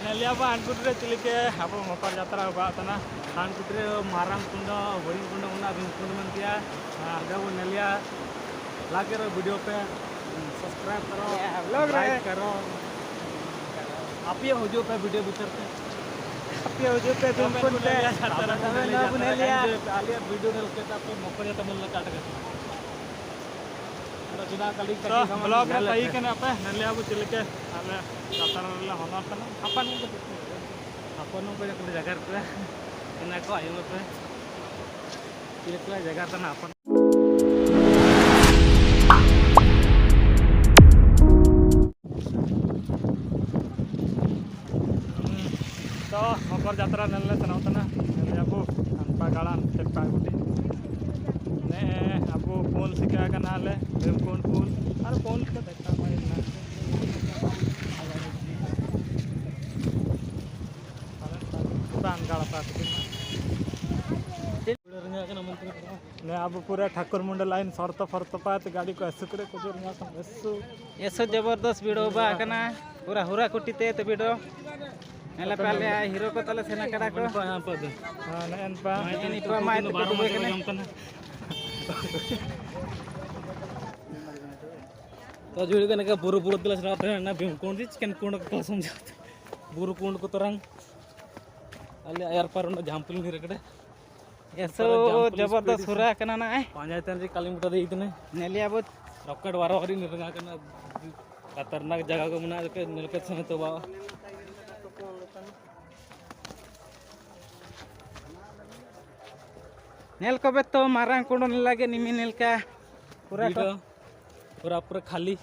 नेलियाबा हानकुटे चिलिके अब मकर यात्रा होगा हानकुटे माराम कुंड बड़ी कुंड उना भीमकुंड मनतिया आगे वो नेलिया लागे रो वीडियो पे सब्सक्राइब करो लाइक करो आप ये हो जो पे वीडियो भीतर पे आप ये हो जो पे भीमकुंड पे नेलिया आलिया वीडियो नेल के ताप मकर यात्रा मन काट के जिना कली ब्लॉग रे तई कने पे नेलिया बु चिलिके आले यात्रा रे होनर कना अपन को जगह पे इना को आयो पे चिलिके जगह तना अपन तो मकर यात्रा नेले तनावतना नेले अब अनपा गाड़ान तेपा गुटी ने अब फोन सिका कनाले भीमकुंड फोन और फोन के देखा पाए ना ने अब पूरा ठाकुर मुंड लाइन शर्त फर्त पात गाड़ी को असुकरे को ऐसो जबरदस्त वीडियो बा कना पूरा हुरा कुटीते ते वीडियो नेला पहले हीरो को तले सेना कड़ा को हां पद हां नन पा ini pa mai te ko be kene तो जुड़ी कने का बुरु बुरु तले सेना ना भीमकुंड चिकन कुंड को समझाते बुरु कुंड को तरंग अल्ले यार पर जामपुल नि रगड़े ऐसो जबरदस्त हुरा कना ना पंचायतन रे कालीमुटा दे इतने नेलिया बहुत रॉकेट वारो हरी निरंगा कना खतरनाक जगह को बना के नीलकत समय तो बा नेल को तो मारांग कुंड लागे निमी नेल का पूरा पूरा खाली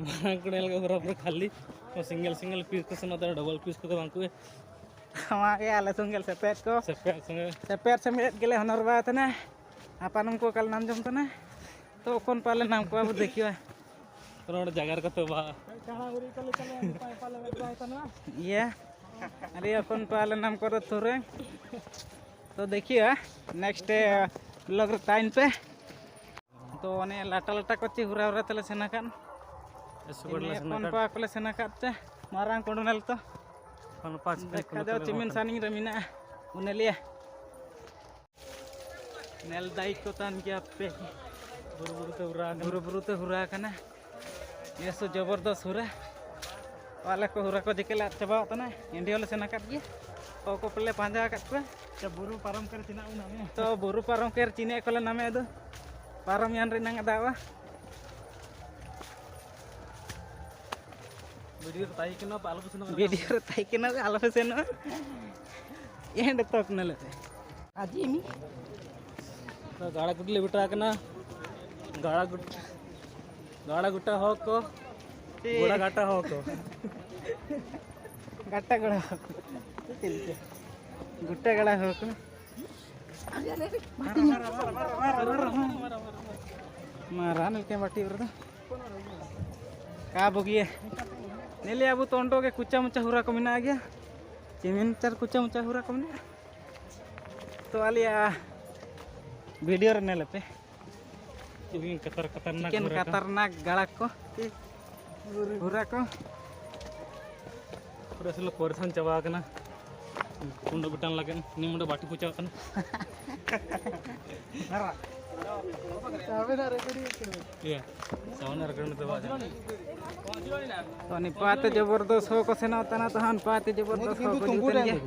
मारांग कुंड नेल का पूरा खाली तो सिंगल पीस को सुना डबल पीस को बांकु हमारे आले सुंगल सेपेट को सेपेट समेत गेले हनर बात ना आपन को कल नाम जम तो ना तो कौन पाले नाम को अब देखियो तो जगह का तो बा ये अरे अपन पाले नाम करो थोरे तो देखिए नेक्स्ट ब्लॉग टाइम पे तो अने लाटा लाटा को हुरा हुरा तले सेना कान अपन पा कोले सेना काते मारांग कोंडनेल तो अपन पास देखा जाओ चिमिन सानिंग रमिना उनेलिया नेल दाई को तान के पे बुरु तो हुरा कना ये सो जबरदस्त हुरा वाले को हुरा को दिकेला चबा तना इंडिया ले सेना काट गया को पले पांजा काट पे तो बुरु पारम कर चिना नामे तो बुरु पारम कर चिने कोले नामे दो पारम यान रे नंग दावा वीडियो ताई किनो पालो पुसनो वीडियो ताई किनो आलो सेनो एंड तक नले आजी मी तो गाड़ा गुटले बिटा कना गाड़ा गुट्टा हो को गोड़ा घाटा हो को गट्टा गड़ा गुट्टा गड़ा हो को मारा नलके बाटी बरदा का बगिए नेले अब तोंडो के कुचा मुचा हुरा को मिना गया चिमिन चार कुचा मुचा हुरा को मिना तो आलिया वीडियो रे नेले पे खतरनाक गाड़ा को हुरा को पूरा से लोग परेशान चबा कना कुंड बिटान लगे निमुंडे बाटी पूछा कना ये सावने रगड़ में दबा तो नि पाते जबरदस्त हो को सेना तना तहन पाते जबरदस्त हो को जुतन गया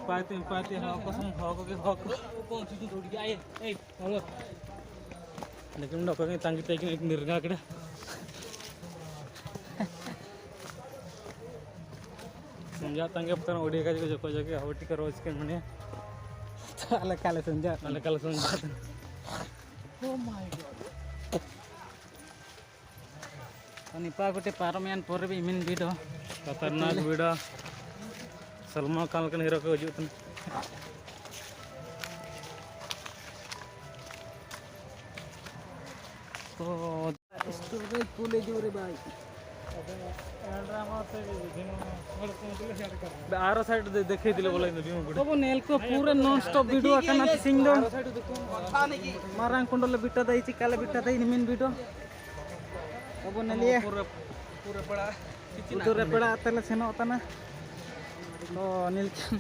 पाते हो को सम हो को कौन सी दौड़ गया ए हेलो लेकिन डॉक्टर ने तांगी तक एक निर्गा कड़ा समझा तांगे पता ओडी का जो को जगह हवटी का रोज के मने काले काले समझा ओ माय गॉड अनि पा गोटे पारमियान पर भी मिन वीडियो खतरनाक वीडियो सलमान खान के हीरो को हजू तो स्टोरी पुले जोरे भाई आरो साइड देखे दिले बोले तो नेल को पूरा नॉन स्टॉप वीडियो कना सिंग दो मारांग कुंडले बिटा दई चिकाले बिटा दई निमिन video Abu nelia. Pura pura Itu repeda tele seno tana. Oh nilkan.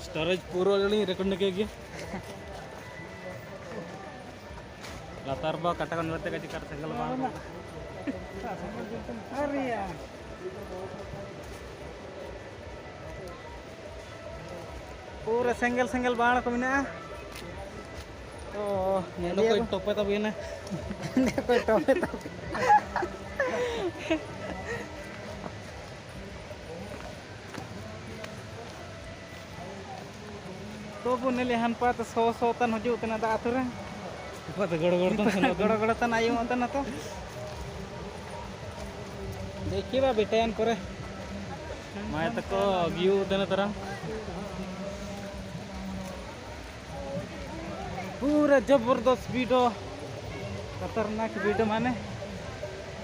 Storage पूरा रिकॉर्ड के latar bawah katakan berarti kaji kar single bang Arya. Pura single bahan ko mina. Oh, ini koy tope tapi ini koy tope. तो वो ने लेहन पात 100 तन हजू उतना दा आथुरे पता गड़ तन आयु अंत ना तो देखिए बा बेटायन करे मैं तक व्यू देना तरह पूरा जबरदस्त वीडियो खतरनाक वीडियो माने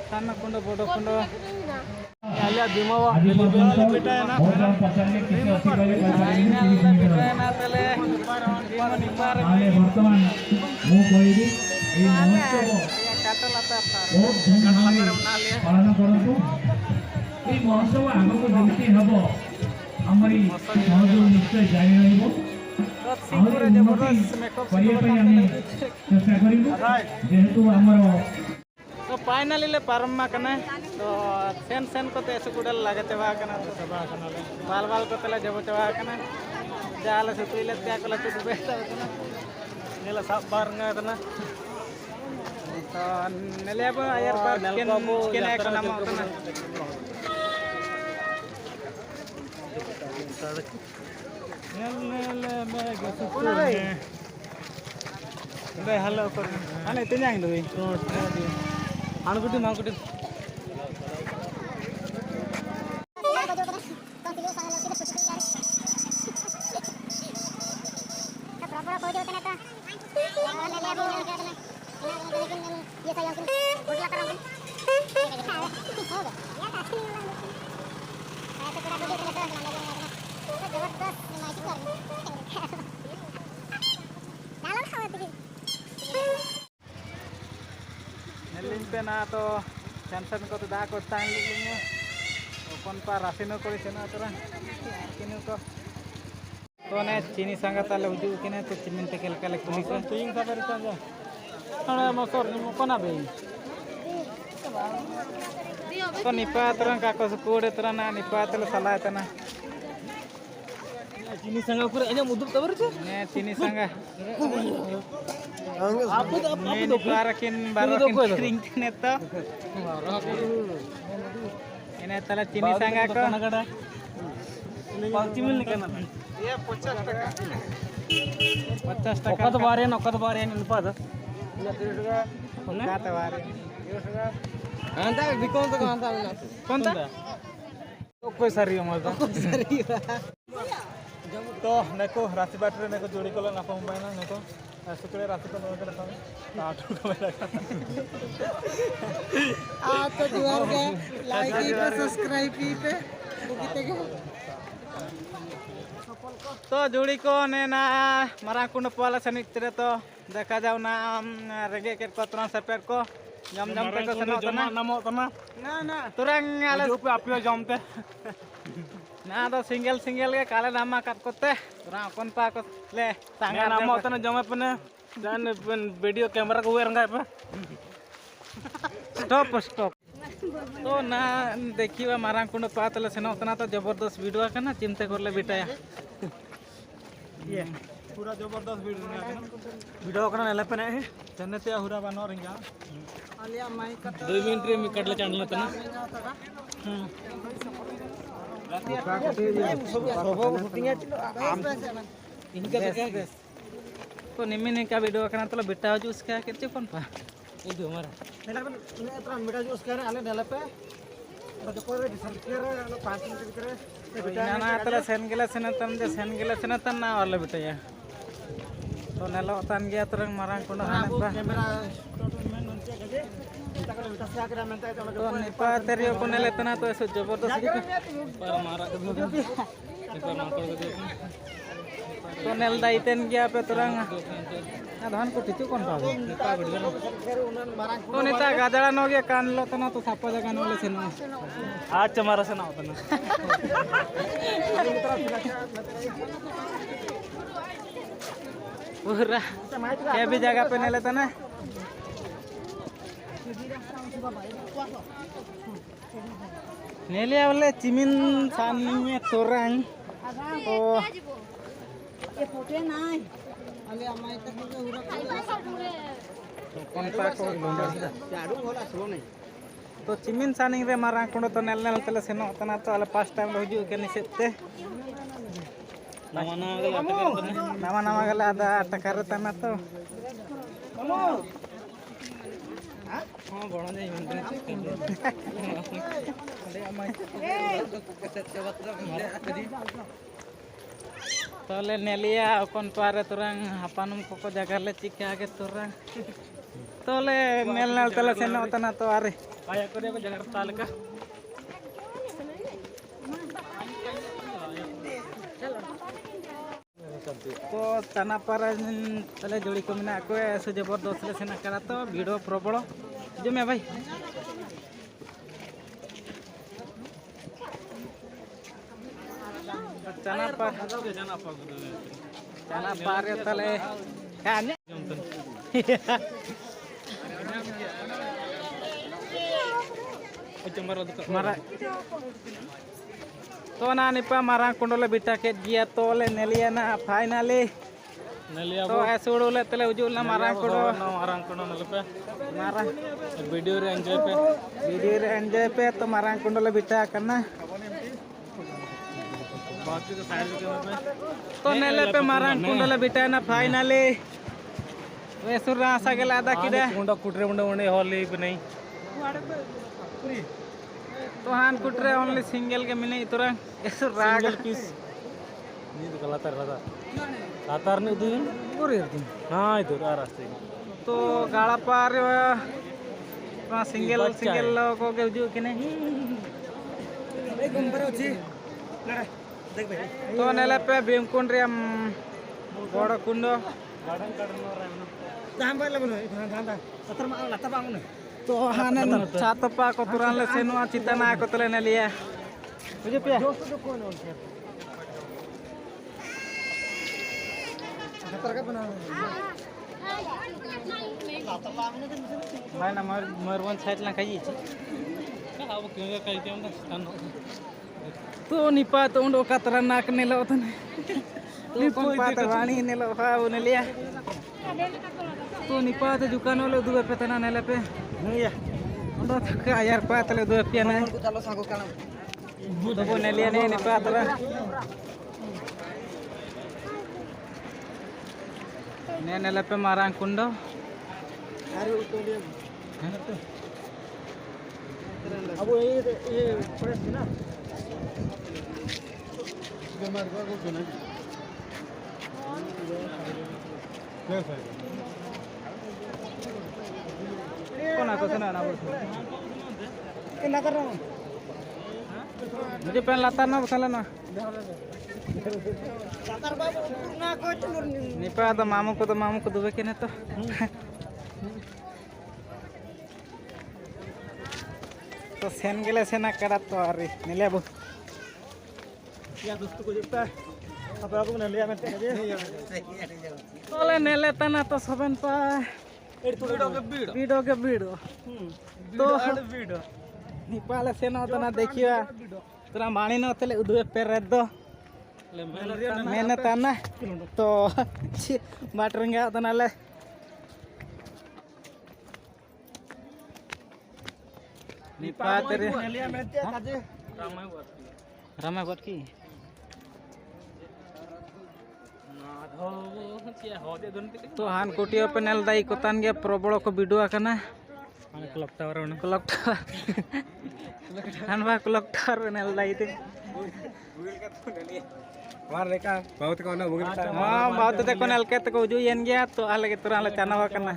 ताना कुंडो बोडो कुंडो आलिया दिमावा बेटा है ना फाइनल बेटा है ना तले निपार आले वर्तमान मु कोइरी ए महोत्सव काटल आता बहुत धूमधाम पालन करतु ए महोत्सव आगको जेमति हबो हमरी सहयोग निश्चय जारी रहइबो पूरा जबरदस्त मेकअप चेष्टा करिबो जेहेतु हमर तो फाइनली ले पारम्मा कने तो सेन को तो ऐसे गुडल लगे चबा कना तो चबा कना ले बाल को तले जब चबा कना जाल से तुइले त्या को लचु बेटा कना नेला सब बार nga तना तो नेले अब यार पर केने को नाम होतना नेले मैं गसु बे हेलो कर अने तिन्यां दो आणकुटी मांकुटी नेलिन पे ना तो टेंशन को तो दा को तांग लिंगे ओपन पर रासिनो कोरी चना तोरा किनु को तो ने चीनी संगा ताले उजु किने तो चिमिन ते केलकाले कुली को तीन का बेर संजा अरे मसर कोना बे तो निपा तोरा का को कोडे तोरा ना निपा तले सलाय तना चीनी संगा पूरा इने मुदुब तबर छे ने चीनी संगा आपको तो बारकिन क्रिंग ने तो इने तले चीनी संगा को नगड़ा पांची मिल निकलना ये 50 टका 50 टका ಒಕ್ಕದ ಬಾರಿ ನಿಲ್ಪದ ಕಾತ ಬಾರಿ ಅಂತ ಬಿಕೊಂತ ಅಂತ ಕೊಂತ कोई सारी हमारे तो neko राशि बैटरी neko जोड़ी को ना पाऊं ना neko सुकड़े राशि को नोकर था आठ को लगा आप तो जुआर के लाइक पे सब्सक्राइब पे बुकिते के तो जोड़ी को ने ना मारांग कुंड पाला सनिक तेरे तो देखा जाओ ना रेगे के को तना सपेट को जम पे को सनो तना नमो तना ना तुरंग आले जो पे आपियो जमते ना तो सिंगल के काले नामा काट कोते तुरा कोन पा को ले सांगा नमो तना जमे पने जान वीडियो कैमरा को वेरंगा पे स्टॉप तो ना देखिए मारांग कुंड पातले सेनो तना तो जबरदस्त वीडियो करना चिंता करले बेटाया ये पूरा जबरदस्त वीडियो करना नेले पे नहीं जन्नते हुरा बनो रिंगा आलिया माई कट 2 मिनट रे मी कटले चैनल तना तो निम्मी का वीडियो करना तो बेटा जो उसका कितने कौन पा ಇದು ಮರ नेत्र मीठा जूस करे आले नेले पे तो कोई डिसल्टर 5 मिनट करे ना तला सेन गेला सेनतन ना वाला बिटया तो नेलो तन गया तरंग मारांग कोना हाना कैमरा तो निपा तेरियो को नेले तना तो ऐसे जबरदस्त पर मारा तो नेल दाइतेन गया पे तरंग धान को टिचु कौन पावे तो नेता गाजड़ा नोगे कान लो तना तो सापा जगह नोले से नो आज हमारा से ना होता ना पूरा क्या भी जगह पे नहीं लेता ना नेले वाले चिमिन सानी में तोरंग तो ये फोटे नाय तो चिमिन सानी रे मारांग कुंडो तो नेल नेल तले सेनो तना तो आले पास टाइम रो हिजु के निसेते nama nama gala ada takar tanah to tole nelia kon pare turang hapanum koko jagale cika ke turang tole nel nel tele seno tanah to are kayak ko dia Jakarta leka तो तना पर तले जोड़ी को मिना को ऐसे जबरदस्त ले सेना करा तो भिड़ो प्रबल जो मैं भाई तना पर तले खाने मारा तो ना निपा मारा कुंडले बिटा के दिया तो ले नेलिया ना फाइनली nelia तो ऐसे उड़ोले तले उजुल ना मारा कुंडो nelepe मारा video re enjoy pe video enjoy पे तो मारा कुंडले बिटा करना बाकी तो साइड के पे तो नेले पे मारा कुंडले बिटा ना फाइनली वैसे रासा के लादा किदे कुंडा कुटरे मुंडे होली पे नहीं तो हान कुटरे ओनली सिंगल के मिने इतरा ऐसे राग single piece ini tuh latar nih itu पूरी तुम nah itu arah sih तो गाड़ा पार सिंगल सिंगल को के उजु किने तो नेले पे भीमकुंड रे बड़ कुंड तो हाने छातपा को तुरान ले सेनुआ चितना को तले नेलिया बुझे पे भाई ना मरवन साइड ला खाई अब क्यों कहीं के हम तो निपा तो उंडो कतरा नाक नेलो तने निपा पात वाणी नेलो हाउ नेलिया तो निपा तो दुकान वाले दुबे पे तना नेले पे iya उंडो का यार पात ले दुबे पे ना तो वो नेलिया ने निपा तला ने नेले पे मारांग कुंडो अब ये फ्रेश ना gemar gua guna कौन आको सुना ना बोल क्या कर रहा हूँ मुझे पहले लाता ना बसाला ना निपा तो मामू को दुबे के ने तो सेन गेले सेना करा तो अरे नेले बो ya दोस्तों को देखता है अब आपको nelia में तोले नेले तना तो सबन पा बीडो के बीडो तो video निपाले सेना तना देखियो तोरा माणी न तले उदुए पेरे दो मेहनत आना तो बाटरंगा तना ले निपा तेरे nelia में काजे रामा गोट की तो हान कोटियो पे नेल दाई कोतान गे प्रबल को वीडियो आकना क्लॉक टावर में क्लॉक टावर हान बा क्लॉक टावर नेल दाई ते मार रेखा बहुत को ना भूगल हां बहुत ते को नेल के तो उजु येन गया तो आले के तुरा ले चाना वाकना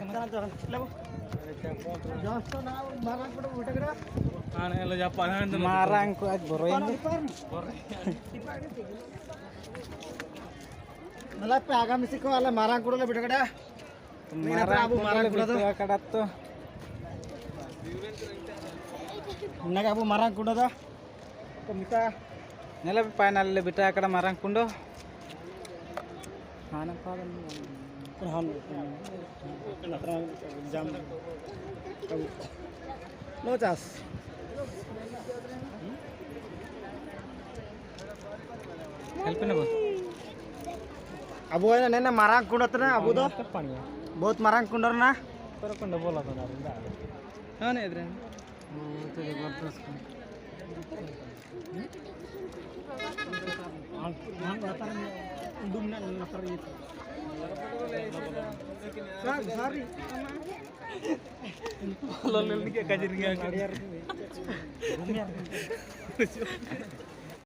आने लो जा पान मारांग को आज बरोइन मला पे आगामी से को वाला मारा कोडले बेटा marang kuda tuh kadat tuh. Naga abu marang kuda tuh. Komita. Nela final le bita kada marang kundo. Hana padan. Perhan. Jam. Lo cas. Help na ba? Abu ay na marang kuda tuh na abu tuh. बहुत मारंग कुंडर ना पर कुंड बोला था ना हां ने इधर तो जबरदस्त हां आता उडुम ना नतर ये सारी लल के काजरिया